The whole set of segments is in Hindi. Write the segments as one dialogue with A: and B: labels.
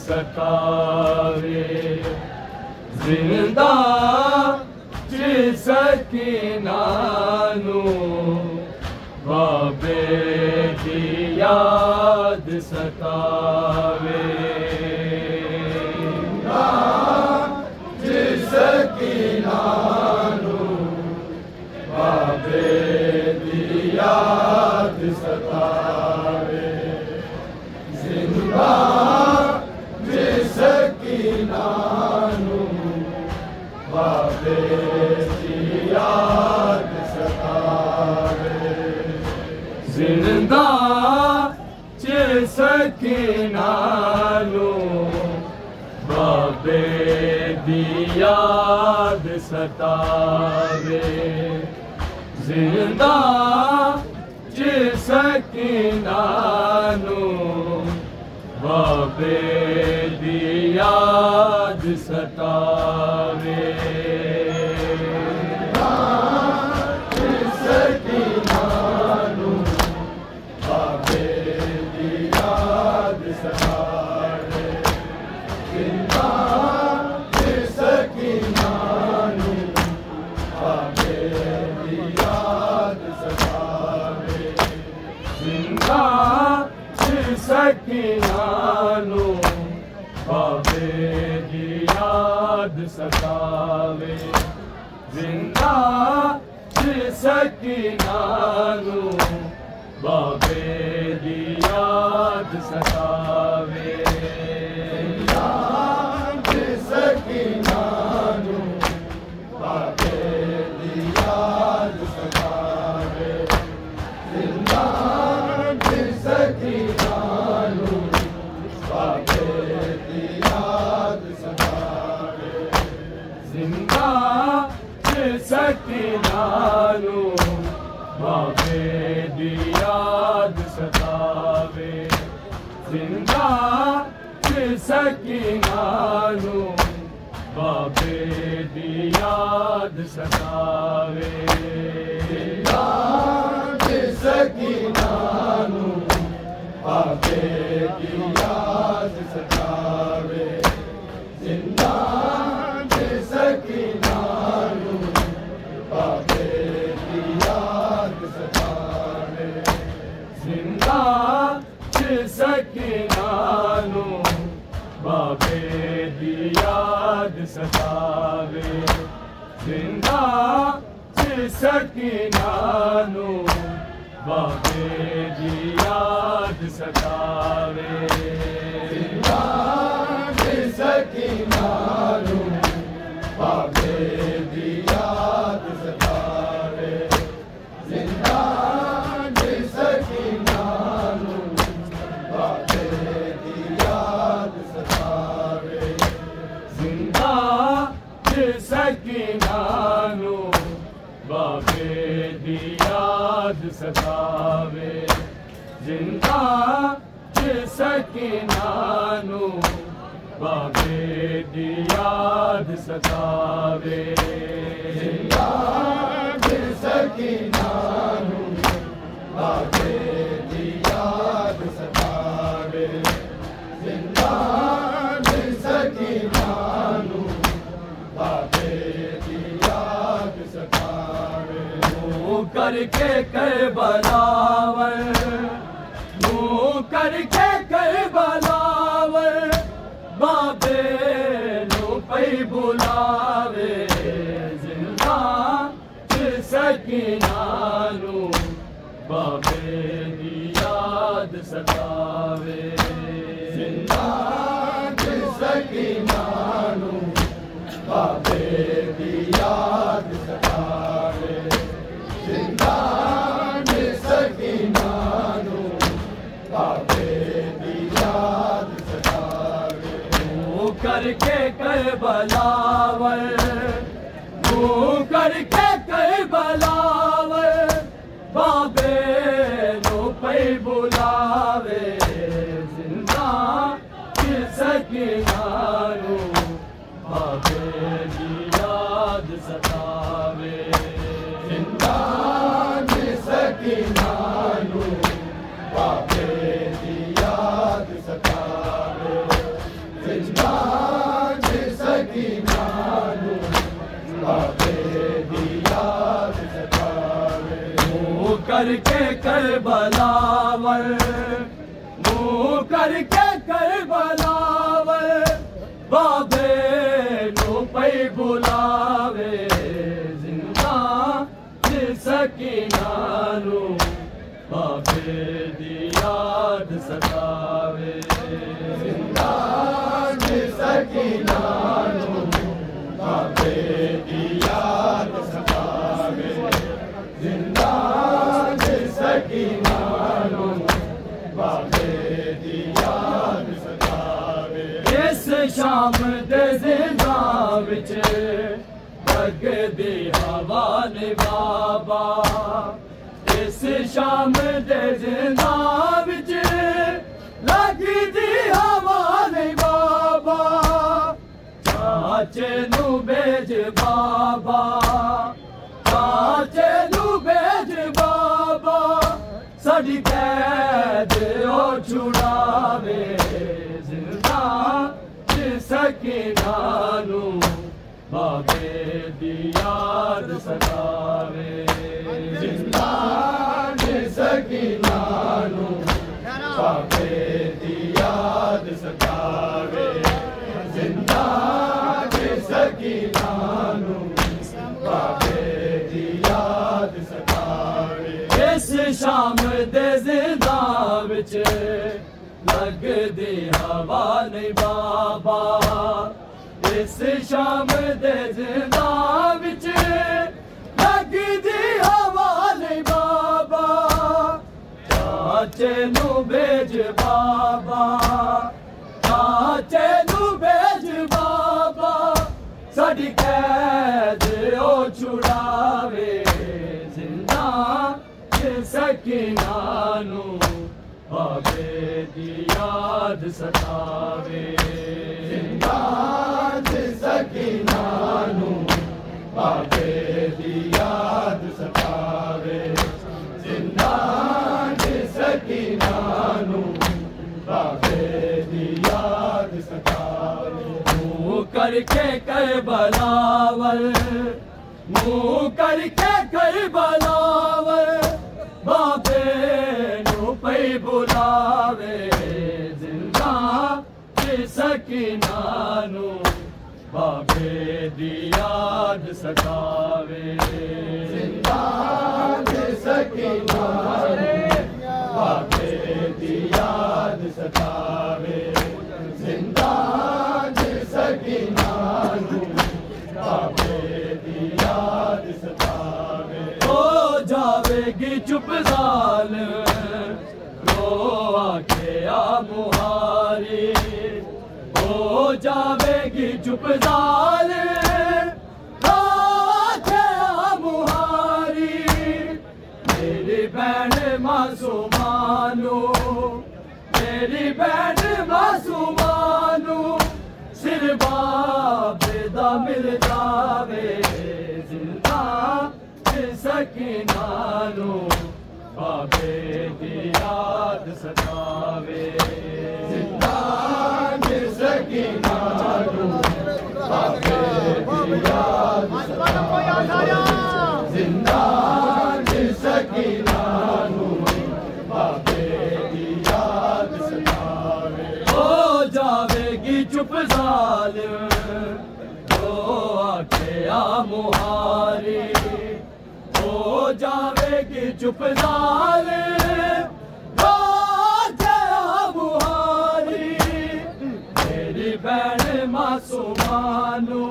A: सतावे जिंदा सकीना नू बाबे दी याद सतावे सकीना नू बाबे दी याद सतावे जिंदा सकीना नू बाबे दी याद सतावे जिंदा सकीना नू बाबे दी याद सतावे जिंदा सकीना नू बाबे दी याद सतावे सकीना नू बाबे दी याद सतावे जिंदा सकीना नू बाबे दी याद सतावे जिंदा सकीना नू बाबे दी याद सतावे जिंदा सकीना नू बाबे दी याद सतावे सकीना नू बाबे दी याद सतावे जिंदा सकीना नू बाबे दी याद सतावे जिंदा सकीना नू बाबे दी याद सतावे जिंदा सकीना नू बाबे दी याद सतावे सकीना नू बाबे दी याद सतावे जिंदा सकीना नू बाबे दी याद सतावे जिंदा सकीना नू बाबे दी याद सतावे जिंदा सकीना नू बाबे दी याद सतावे जिंदा सकीना नू बाबे दी याद सतावे जिंदा सकीना नू बाबे दी याद सतावे जिंदा सकीना नू बाबे दी याद सतावे जिंदा सकीना नू बाबे दी याद सतावे जिंदा सकीना नू बाबे दी याद सतावे जिंदा सकीना नू बाबे दी याद सतावे करके करबलावर करके करबलावर बाबे नो पै बुलावे जिंदा सकीना नू बाबे दी याद सतावे जिंदा सकीना नू बाबे दी याद सतावे जिंदा सकीना नू बाबे दी याद सतावे करके करबलावर करके करबलावर बाबे नो पै बुलावे जिंदा सकीना नू बाबे दी याद सतावे जिंदा सकीना नू बाबे दी याद सतावे करके करबलावर, मुँह करके करबलावर, बाबे नू पई बुलावे, जिंदा सकीना नू बाबे दी याद सतावे, जिंदा सकीना नू बाबे दी याद सतावे, जिंदा सकीना नू बाबे दी याद सतावे। इस शाम दे जिंदा विच लगदी हवा ने बाबा, इस शाम दे जिंदा विच लगदी हवा ने बाबा, चाचे नू भेज बाबा, चाचे नू भेज बाबा, साडी कैद ओ छुड़ावे, जिंदा सकीना नू बाबे दी याद सतावे, जिंदा सकीना नू बाबे दी याद सतावे, जिंदा सकीना नू बाबे दी याद सतावे। इस शाम दे जिंदा विच लगदी हवा ने बाबा, इस शाम दे जिंदा विच लगदी हवा ने बाबा, चाचे नू भेज बाबा, चाचे नू भेज बाबा, साडी कैद ओ छुड़ावे, जिंदा सकीना नू बाबे दी याद सतावे, जिंदा सकीना नू बाबे दी याद सतावे, जिंदा सकीना नू बाबे दी याद सतावे। मुँह करके करबलावर, मुँह करके करबलावर, बाबे नू पई बुलावे, जिंदा सकीना नू बाबे दी याद सतावे, जिंदा सकीना नू बाबे दी याद सतावे, जिंदा सकीना नू बाबे दी याद सतावे। हो जावेगी चुप ज़ालिम, रो आके आ मुहारी, हो जावेगी चुप ज़ालिम, रो आके आ मुहारी, मेरी बहन मासूमानू, मेरी बहन मासूमानू, सिर बाबे दा मिल जावे, जिंदा सकीना नू बाबे दी याद सतावे, जिंदा सकीना नू बाबे दी याद सतावे, जिंदा सकीना नू बाबे दी याद सतावे। हो जावेगी चुप ज़ालिम, रो आके आ मुहारी, हो जावेगी चुप ज़ालिम, रो आके आ मुहारी, मेरी बहन मासूमानू,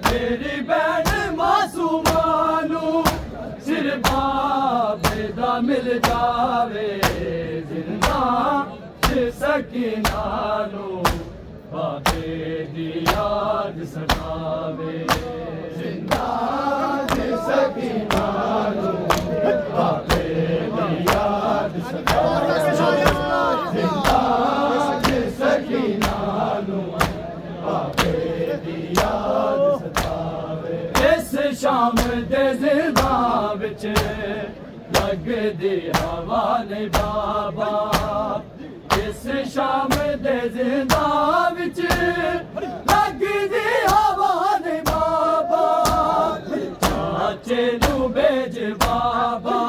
A: मेरी बहन मासूमानू, सिर बाबे दा मिल जावे, जिंदा सकीना नू बाबे दी याद सतावे, जिंदा सकीना नू बाबे दी याद सतावे, जिंदा सकीना नू बाबे दी याद सतावे। इस शाम दे जिंदा विच लगदी हवा ने बाबा, इस शाम दे जिंदा विच लगदी हवा ने बाबा, चाचे नू भेज बाबा,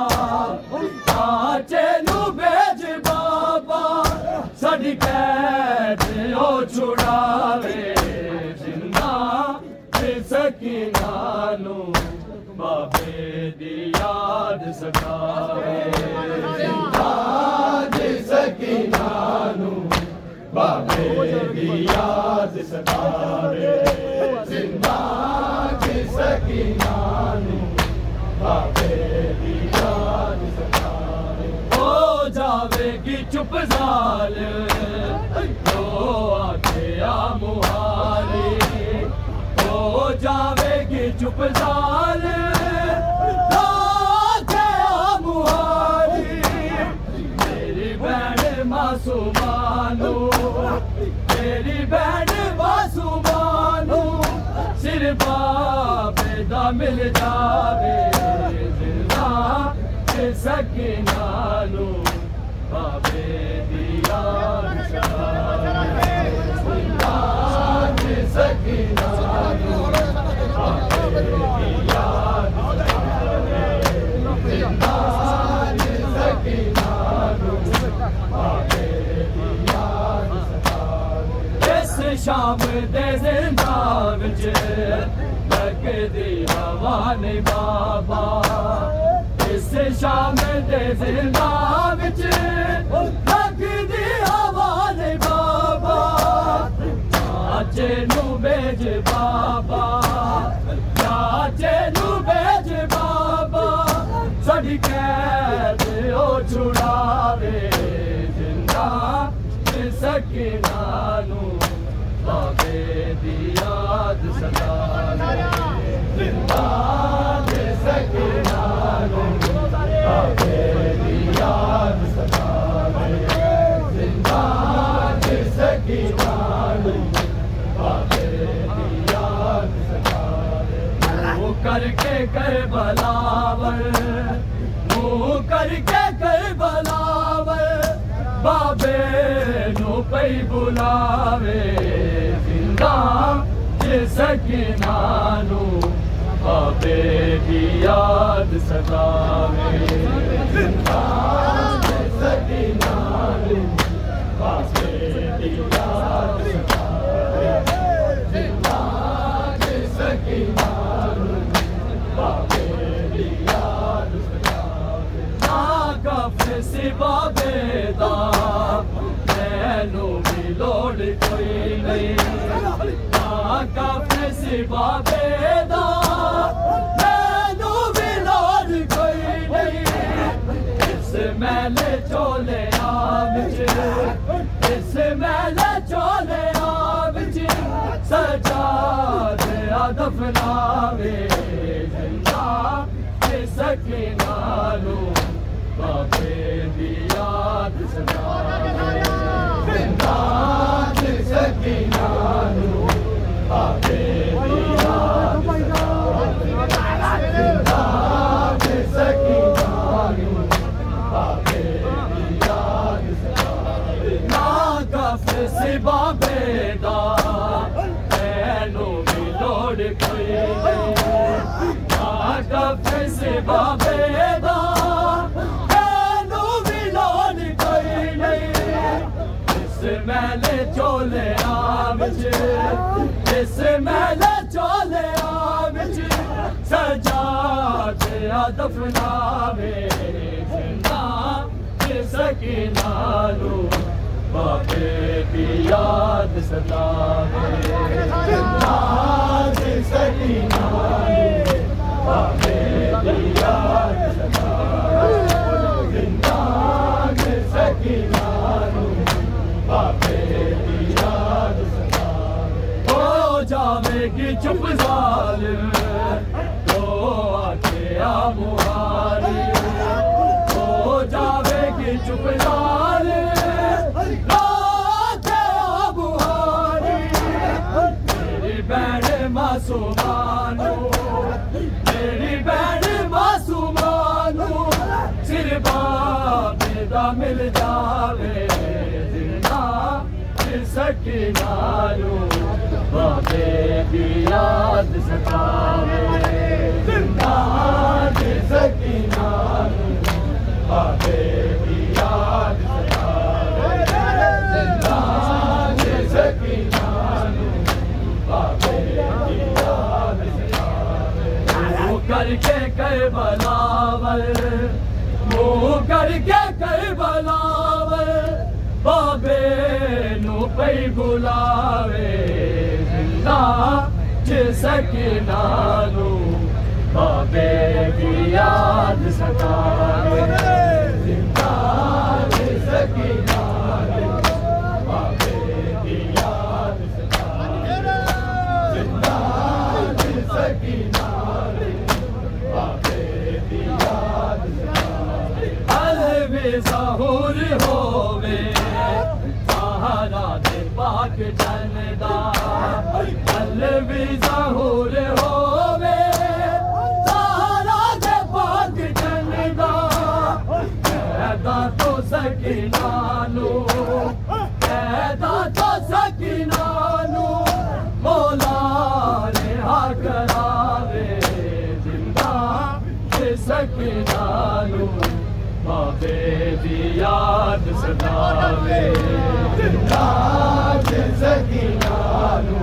A: कैद ओ छुड़ावे जिंदा सकीना नू बाबे दी याद सतावे जिंदा सकीना नू बाबे दी याद सतावे जिंदा सकीना नू बाबे दी याद सतावे हो जावेगी चुप जाल तो आके आ मुहारी हो जावेगी चुप जाल तो आके आ मुहारी मेरी बहन मासूमानू मेरी बहन मासूमानू सिर बाबे दा मिल जावे जिंदा सकीना नू बाबे दी याद सतावे जिंदा सकीना नू बाबे दी याद सतावे जिंदा सकीना नू बाबे दी याद सतावे इस शाम दे जिंदा विच लगदी हवा ने बाबा इस शाम दे जिंदा विच लगदी हवा ने बाबा चाचे नू भेज बाबा चाचे नू भेज बाबा साडी कैद ओ छुड़ावे जिंदा सकीना नू बाबे दी याद सतावे जिंदा सकीना नू बाबे दी याद सतावे जिंदा सकीना नू बाबे दी याद सतावे मुँह करके कर बलावर मुँह करके कर बलावर बाबे नू पई बुलावे जिंदा सकीना नू बाबे दी याद सतावे जिंदा सकीना नू बाबे दी याद सतावे जिंदा सकीना नू बाबे दी याद सतावे ना काफे सिवा बेदा मैनू भी लोड़ कोई नहीं काफे सिवा बेदा मैनू भी लोड़ कोई नहीं इस मैले चोले आविच इस मैले चोले आविच सजा दे दफनावे जिंदा सकीना नू बाबे दी याद सतावे जिंदा सकीना नू बाबे दी याद सतावे जिंदा सकीना नू बाबे दी याद सतावे ना काफे सिवा बेदा मैनू भी लोड़ कोई नहीं ना काफे सिवा बेदा मैनू भी लोड़ कोई नहीं इस मैले चोले आविच इस मैले चोले आविच सजा दे दफनावे जिंदा सकीना नू बाबे दी याद सतावे जिंदा सकीना नू बाबे दी याद सतावे जिंदा सकीना नू बाबे दी याद सतावे हो जावेगी चुप जालिम तो आके आ मुहारी हो जावेगी चुप जालिम मासूमानू मेरी बहन मासूमानू सिर बाबे दा मिल जावे जिंदा सकीना नू बाबे दी याद सतावे जिंदा सकीना नू बाबे दी याद सतावे जिंदा बलावर मुँह करके बलावर बाबे नू पई बुलावे जिंदा सकीना नू बाबे की याद सतावे जिंदा सकीना नू बाबे की याद सतावे जिंदा सकीना नू बाबे की याद सतावे अलवे ज़हूर होवे सहारा दे पाक जनदा अलवे ज़हूर होवे सहारा दे पाक जनदा पैदा तो सकीना नू पैदा तो सकीना नू मौला रिहा करावे जिंदा सकीना नू बाबे दी याद सतावे जिंदा सकीना नू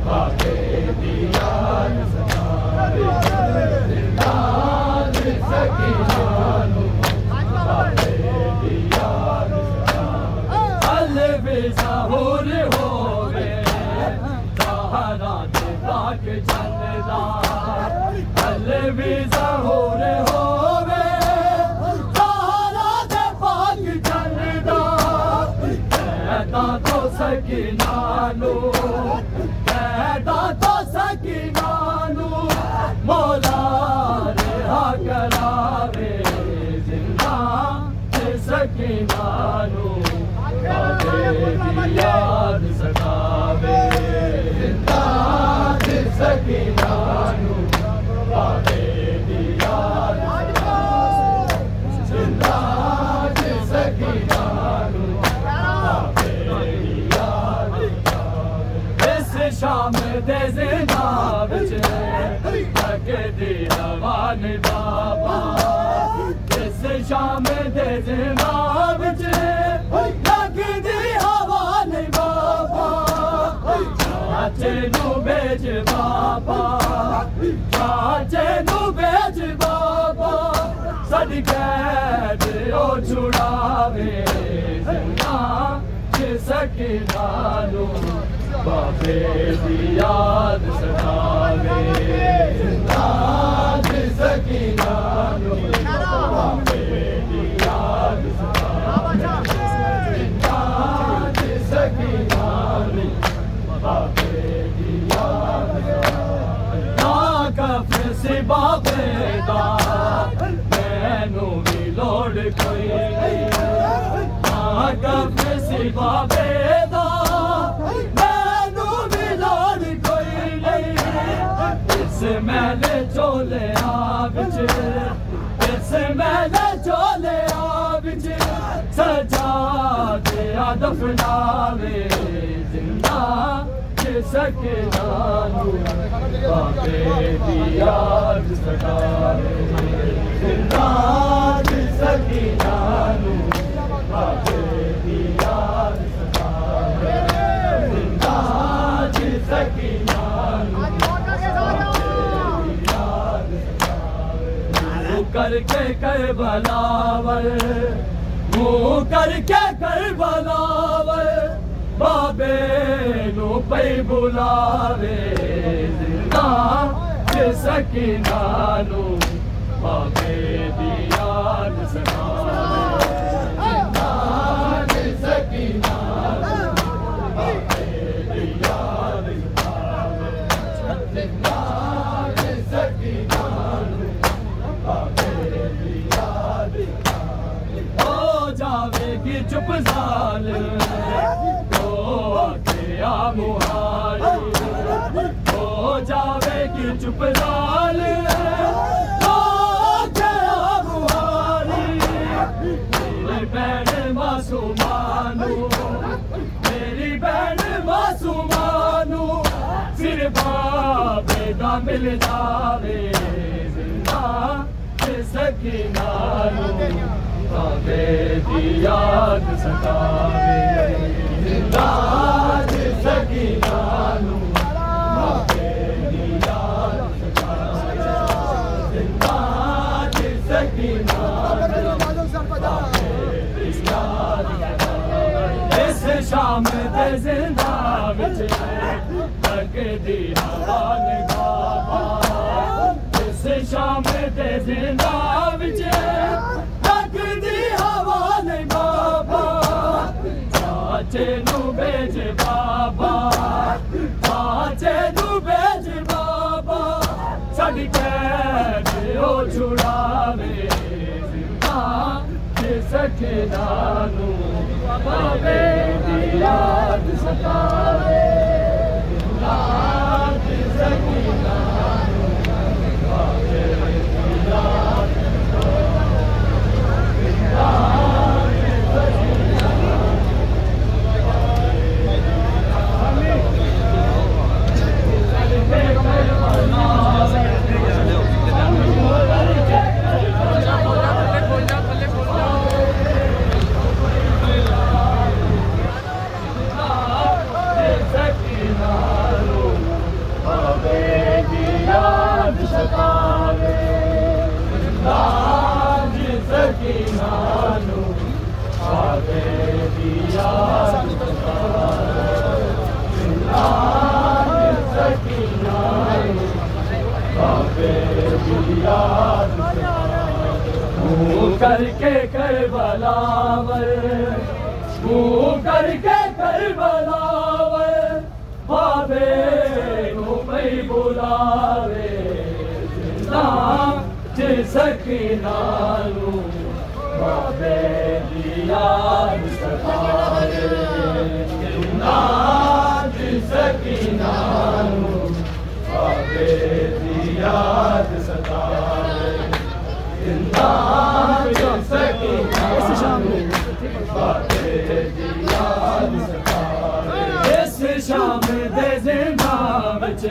A: बाबे दी याद सतावे जिंदा सकीना नू बाबे दी याद सतावे अलवे ज़हूर होवे सहारा दे पाक जनदा अलवे ज़हूर होवे सहारा दे पाक जनदा पैदा तो सकीना नू पैदा तो सकीना नू मौला रिहा करावे जिंदा सकीना नू बाबे की याद सतावे जिंदा सकीना नू बाबे की याद सतावे जिंदा सकीना नू बाबे की याद सतावे इस शाम दे ज़िंदा विच लगदी रवान बाबा इस शाम दे ज़िंदा विच लगदी हवान बाबा चाचे नू बेच बाबा चाचे नू बेच बाबा सदके ओ छुड़ावे जिंदा सकीना नू बाबे दी याद सतावे जिंदा सकीना नू बाबे दी याद सतावे जिंदा सकीना नू बाबे दी याद सतावे ना कफर से बाबे दा मैनू भी लोड़ कोई नहीं ना कफर से बाबे दा मैले चोले बिच इस मैले चोले बिच सजा दिया दफनावे जिंदा सकीना नू बाबे दी याद सतावे जिंदा सकीना नू बाबे दी याद सतावे जिंदा सकीना नू करके बलावर मुँह करके बलावर बाबे नू पई बुलावे जिंदा सकीना नू बाबे दी याद सतावे जिंदा सकीना नू बाबे दी याद सतावे जिंदा सकीना नू हो जावेगी चुप ज़ालिम तो आके आ मुहारी हो जावेगी चुप ज़ालिम तो आके आ मुहारी मेरी बहन मासूमानू मेरी बहन मासूमानू सिर बाबे दा मिल जावे जिंदा सकीना नू बाबे दी याद सतावे जिंदा सकीना नू बाबे दी याद सतावे जिंदा शाम दे जिंदा विच लगदी हवा ने बाबा इस शाम दे जिंदा विच लगदी हवा ने बाबा चाचे नू भेज बाबा चाचे नू भेज बाबा साडी कैद ओ छुड़ावे जिंदा सखना नू बाबे दी याद सतावे याद सखना नू बाबे दी याद करके करबलावर करके करबलावर बाबे को मैं बुलावे जिंदा सकीना नू बाबे दी याद सतावे जिंदा सकीना नू बाबे दी याद सतावे जिंदा सकीना बाबे दी याद सतावे इस शाम दे जिंदा विच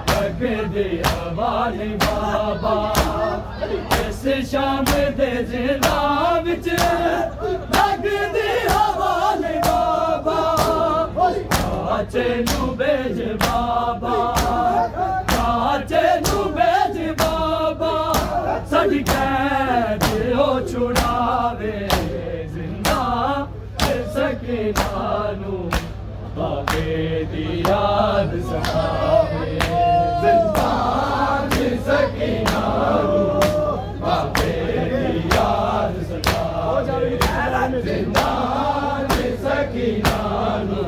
A: लगदी हवा ने बाबा इस शाम दे जिंदा विच लगदी हवा ने बाबा चाचे नू भेज बाबा चाचे नू भेज बाबा साडी कैद ओ छुड़ावे जिंदा सकीना नू बाबे दी याद सतावे जिंदा सकीना नू बाबे दी याद सतावे जिंदा सकीना नू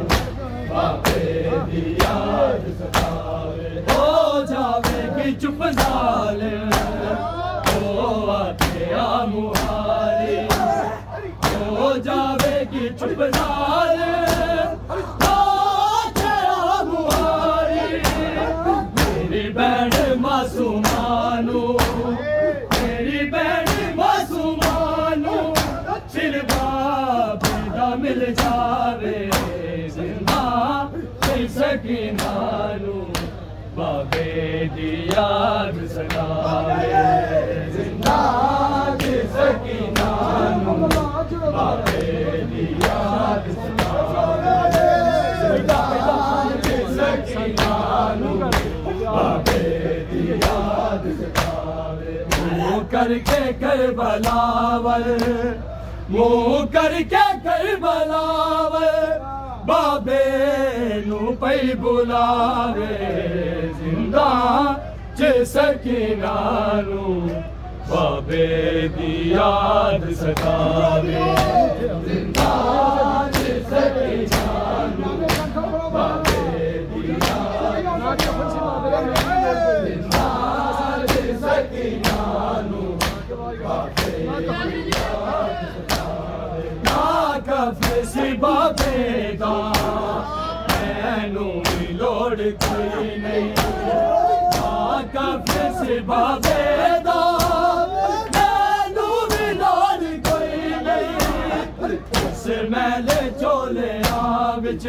A: बाबे दी याद सतावे हो जावेगी चुप ज़ालिम हो आते आ मुहारी हो जावेगी चुप ज़ालिम हो आते आ मुहारी मेरी बहन मासूमानू मेरी बहन मासूमानू सिर बाबे दा मिल जावे जिंदा सकीना नू बाबे दी याद सतावे जिंदा सकीना नू बाबे दी याद सतावे जिंदा सकीना नू बाबे दी याद सतावे मुँह करके करबलावर मुँह करके करबलावर बाबे नू पई बुलावे जिंदा सकीना नू बाबे दी याद सतावे जिंदा सकीना नू बाबे दी याद जिंदा सकीना नू बाबे दी याद सतावे ना कफे सी बाबे दा मैनू भी लोड़ कोई नहीं ना कफे सी बाबे दा मैनू भी लोड़ कोई नहीं इस मैले चोले विच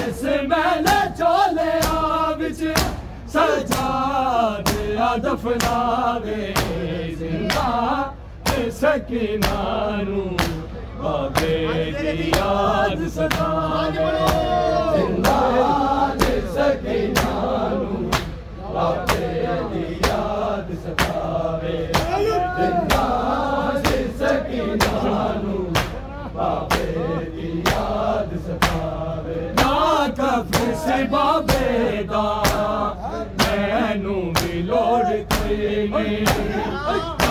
A: इस मैले चोले विच सजा दिया दफनावे जिंदा सकीना नू बाबे दी याद सतावे जिंदा सकीना नू बाबे दी याद सतावे जिंदा सकीना नू बाबे दी याद इस बाबे दा मैनू भी लोड़ कोई नहीं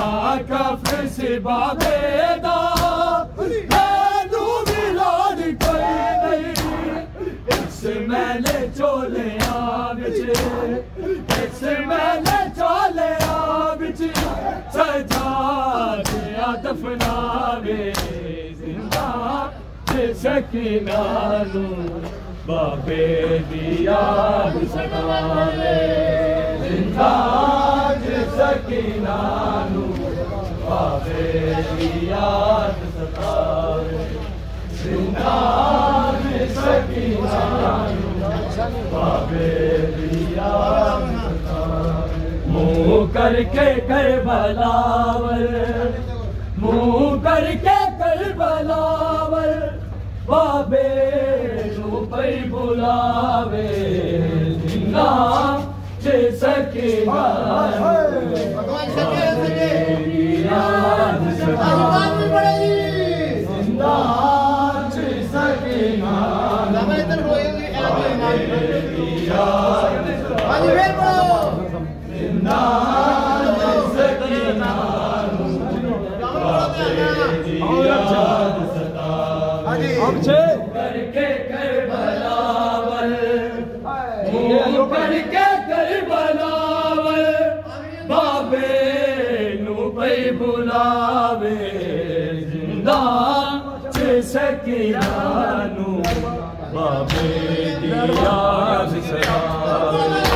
A: आका इस बाबे दा मैनू भी लोड़ कोई नहीं इस मैले चोलिया बिच इस मैले चोलिया बिच सजा दिया दफनावे जिंदा सकीना नू बाबे दी याद सतावे जिंदा सकीना नू बाबे दी याद सतावे जिंदा सकीना नू बाबे दी याद सतावे मुँह करके करबलावर मुँह करके करबलावर बाबे नू पई बुलावे जिंदा जे सकीना याद सतावे जिंदा जे सकीना जिंदा जे सकीना करके करबलावर मुँह करके करबलावर बाबे नू पई बुलावे जिंदा जे सकीना नू बाबे दी याद सतावे